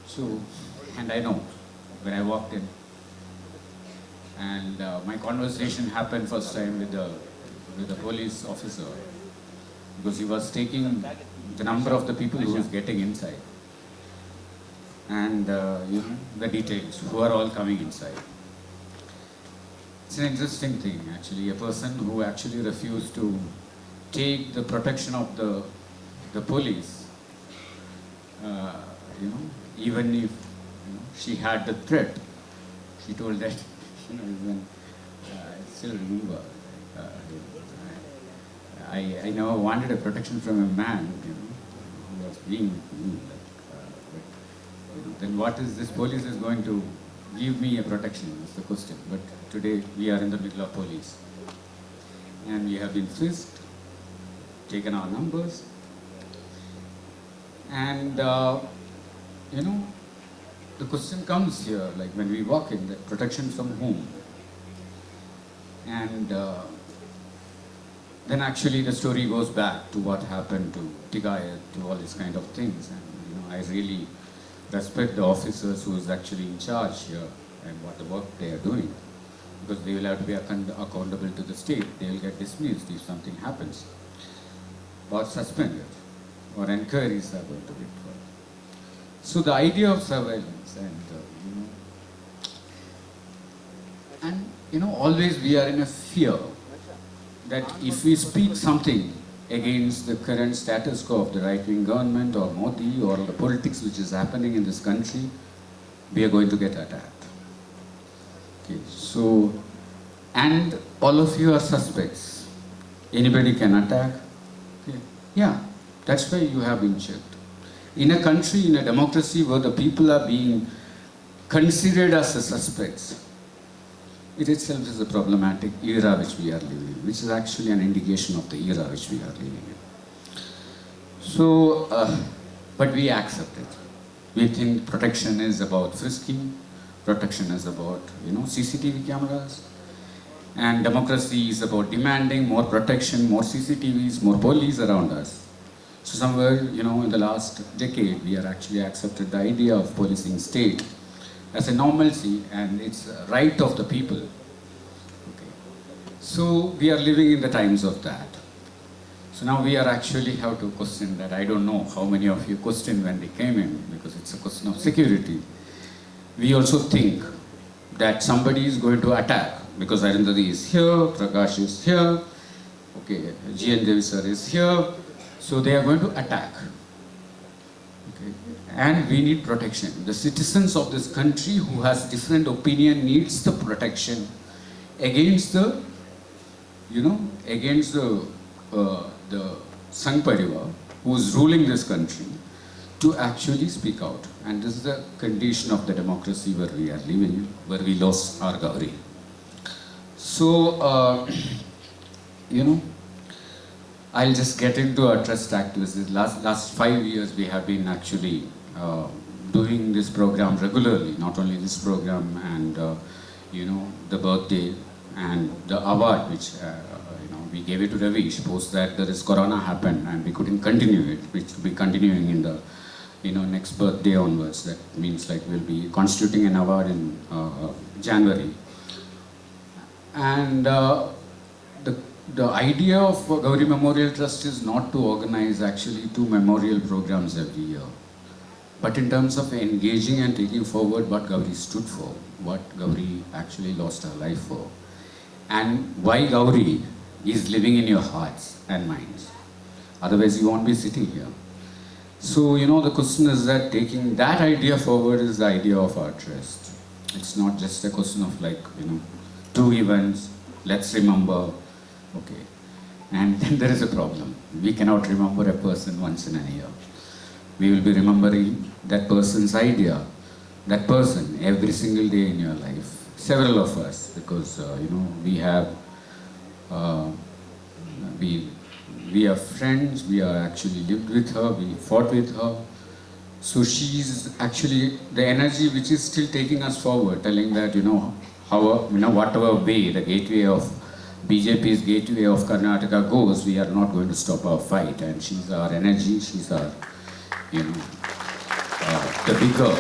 So, and I know when I walked in, and my conversation happened first time with the police officer, because he was taking the number of the people who was getting inside, and the details, who are all coming inside. It's an interesting thing, actually. A person who actually refused to take the protection of the police, even if she had the threat, she told that, even I still remember, I never wanted a protection from a man, who was being with me. Then what is this police is going to give me a protection is the question. But today we are in the middle of police, and we have been frisked, taken our numbers, and the question comes here, like when we walk in, that protection from whom? And then actually the story goes back to what happened to Tigayat, to all these kind of things. And I really respect the officers who is actually in charge here and what the work they are doing, because they will have to be accountable to the state. They will get dismissed if something happens, or suspended, or inquiries are going to be put. So the idea of surveillance and always we are in a fear that if we speak something against the current status quo of the right-wing government or Modi or the politics which is happening in this country, we are going to get attacked. Okay, so, and all of you are suspects. Anybody can attack. Okay. Yeah, that's why you have been checked. In a country, in a democracy where the people are being considered as the suspects, it itself is a problematic era which we are living in, which is actually an indication of the era which we are living in. So, but we accept it. We think protection is about frisking, protection is about, CCTV cameras, and democracy is about demanding more protection, more CCTVs, more police around us. So somewhere, in the last decade, we are actually accepted the idea of policing state as a normalcy, and it's a right of the people. Okay. So we are living in the times of that. So now we are actually have to question that. I don't know how many of you questioned when they came in, because it's a question of security. We also think that somebody is going to attack, because Arundhati is here, Prakash is here, okay, G.N. Devi sir is here, so they are going to attack. Okay. And we need protection. The citizens of this country who has different opinion needs the protection against the, against the Sangh Parivar who is ruling this country, to actually speak out. And this is the condition of the democracy where we are living, where we lost our Gauri. So, I'll just get into our trust activities. Last 5 years we have been actually doing this program regularly, not only this program and the birthday and the award which we gave it to Ravish. Post that there is Corona happened and we couldn't continue it, which will be continuing in the next birthday onwards. That means like we'll be constituting an award in January. And the idea of Gauri Memorial Trust is not to organize actually 2 memorial programs every year, but in terms of engaging and taking forward what Gauri stood for, what Gauri actually lost her life for, and why Gauri is living in your hearts and minds. Otherwise you won't be sitting here. So, the question is that taking that idea forward is the idea of our trust. It's not just a question of 2 events, let's remember. Okay, and then there is a problem. We cannot remember a person once in a year. We will be remembering that person's idea, that person every single day in your life. Several of us, because we have, we are friends. We are actually lived with her. We fought with her. So she's actually the energy which is still taking us forward, telling that whatever way the gateway of BJP's gateway of Karnataka goes, we are not going to stop our fight. And she's our energy, she's our, the bigger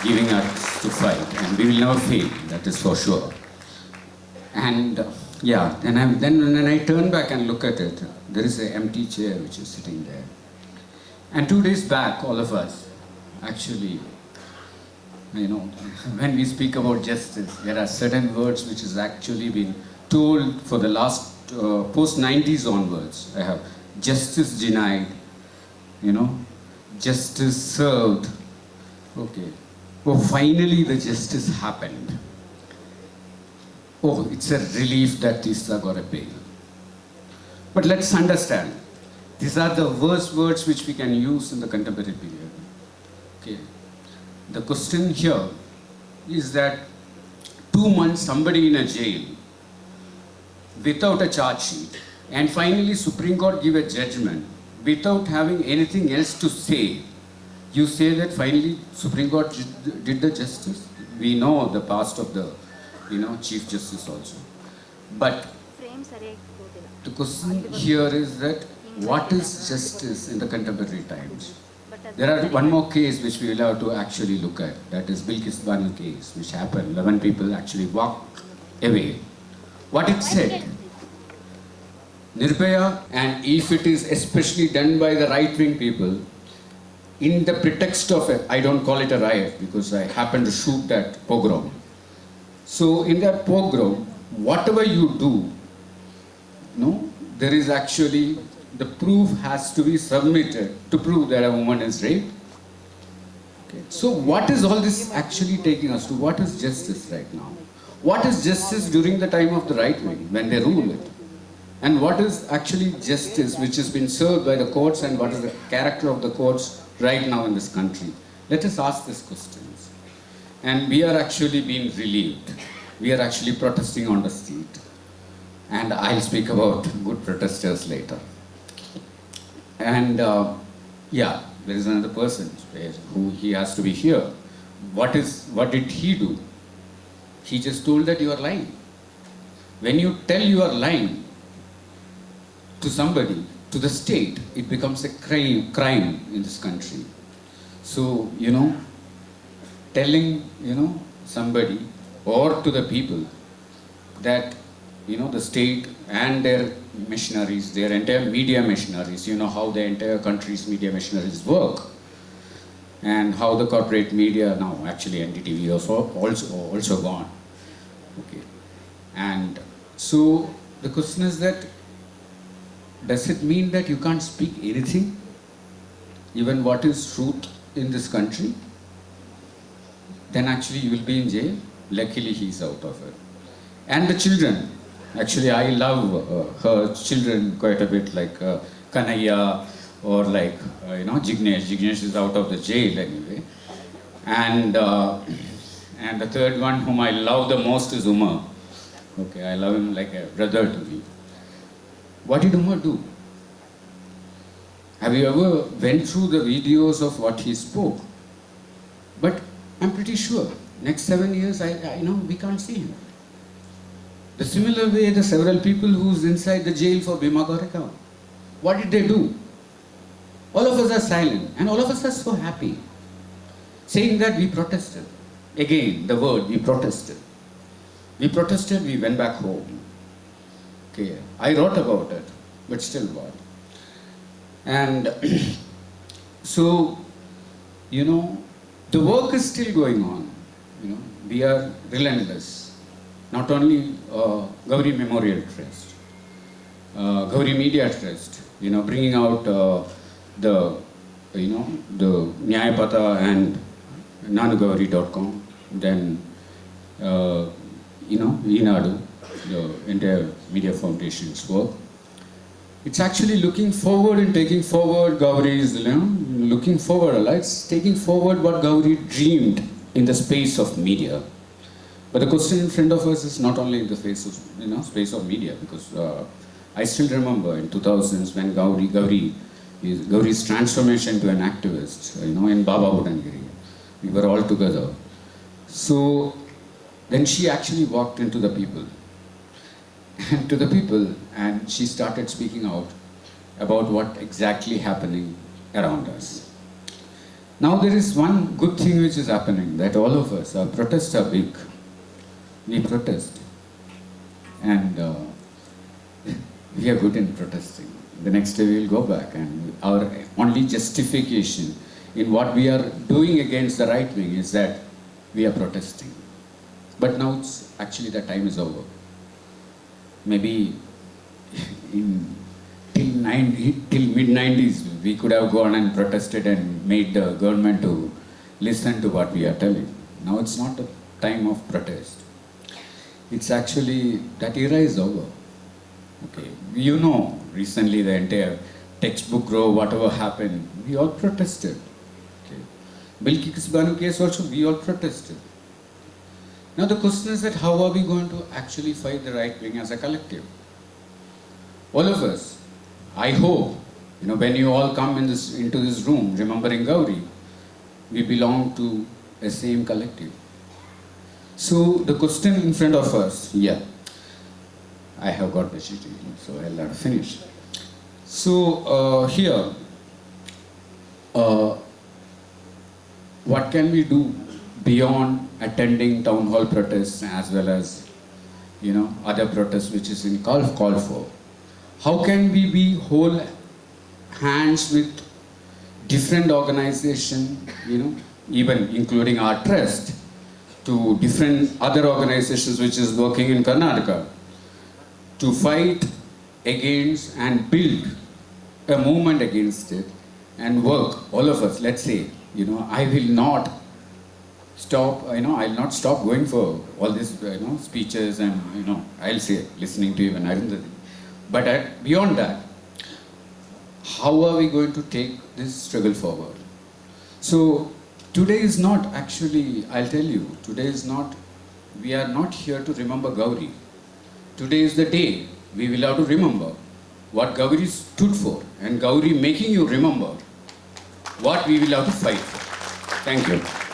giving us to fight, and we will never fail, that is for sure. And yeah, then when I turn back and look at it, there is an empty chair which is sitting there. And 2 days back, all of us, actually, when we speak about justice, there are certain words which has actually been told for the last, post-90s onwards. I have justice denied, justice served. Okay. Oh, finally the justice happened. Oh, it's a relief that Tista got a bail. But let's understand, these are the worst words which we can use in the contemporary period. Okay. The question here is that 2 months somebody in a jail without a charge sheet, and finally Supreme Court give a judgment without having anything else to say. You say that finally Supreme Court did the justice. We know the past of the Chief Justice also. But the question here is that what is justice in the contemporary times? There are one more case which we will have to actually look at. That is Bilkis Banu case, which happened. 11 people actually walked away. What it said, Nirbhaya, and if it is especially done by the right-wing people, in the pretext of I don't call it a riot because I happened to shoot that pogrom. So in that pogrom, whatever you do, there is actually, the proof has to be submitted to prove that a woman is raped. Okay. So what is all this actually taking us to? What is justice right now? What is justice during the time of the right wing when they rule it? And what is actually justice which has been served by the courts, and what is the character of the courts right now in this country? Let us ask these questions. And we are actually being relieved. We are actually protesting on the street. And I'll speak about good protesters later. And yeah, there is another person who he has to be here. What did he do? He just told that you are lying. When you tell you are lying to somebody, to the state, it becomes a crime in this country. So, telling, somebody or to the people that, the state and their machineries, their entire media machineries, how the entire country's media machineries work, and how the corporate media now, actually NDTV also gone. Okay. And so the question is that, does it mean that you can't speak anything, even what is truth in this country? Then actually you will be in jail. Luckily he's out of it. And the children, actually I love her children quite a bit, like Kanaya or like Jignesh. Jignesh is out of the jail anyway. And the third one whom I love the most is Umar. Okay, I love him like a brother to me. What did Umar do? Have you ever went through the videos of what he spoke? But I'm pretty sure next 7 years, we can't see him. The similar way, the several people who's inside the jail for Bhima Koregaon, what did they do? All of us are silent, and all of us are so happy, saying that we protested. Again, the word, we protested. We protested, we went back home. Okay, I wrote about it, but still what? And so, the work is still going on. We are relentless. Not only Gauri Memorial Trust, Gauri Media Trust, bringing out the Nyayapatha and nanugauri.com, then Inadu, the entire media foundation's work. It's actually looking forward and taking forward Gauri's, looking forward, it's taking forward what Gauri dreamed in the space of media. But the question in front of us is not only in the space of media, because I still remember in 2000s when Gauri's transformation to an activist, in Baba Budangiri. We were all together. So then she actually walked into the people. And to the people, and she started speaking out about what exactly happening around us. Now there is one good thing which is happening, that all of us, our protests are big. We protest. And we are good in protesting. The next day we will go back, and our only justification in what we are doing against the right wing is that we are protesting. But now it's actually the time is over. Maybe till mid-90s we could have gone and protested and made the government to listen to what we are telling. Now it's not a time of protest. It's actually, that era is over. Okay, you know, recently the entire textbook row, whatever happened, we all protested. Okay. Bilki Kisbanu case also, we all protested. Now the question is that how are we going to actually fight the right wing as a collective? All of us, I hope, when you all come into this room, remembering Gauri, we belong to a same collective. So the question in front of us, I have got the sheet, so I'll have to finish. So here, what can we do beyond attending town hall protests as well as, other protests which is in call for? How can we be whole hands with different organizations, even including our trust, to different other organizations which is working in Karnataka, to fight against and build a movement against it and work, all of us, let's say, I will not stop, I'll not stop going for all these, speeches and, I'll say, listening to even Arundhati. But beyond that, how are we going to take this struggle forward? So today is not actually, I'll tell you, we are not here to remember Gauri. Today is the day we will have to remember what Gauri stood for, and Gauri making you remember what we will have to fight for. Thank you.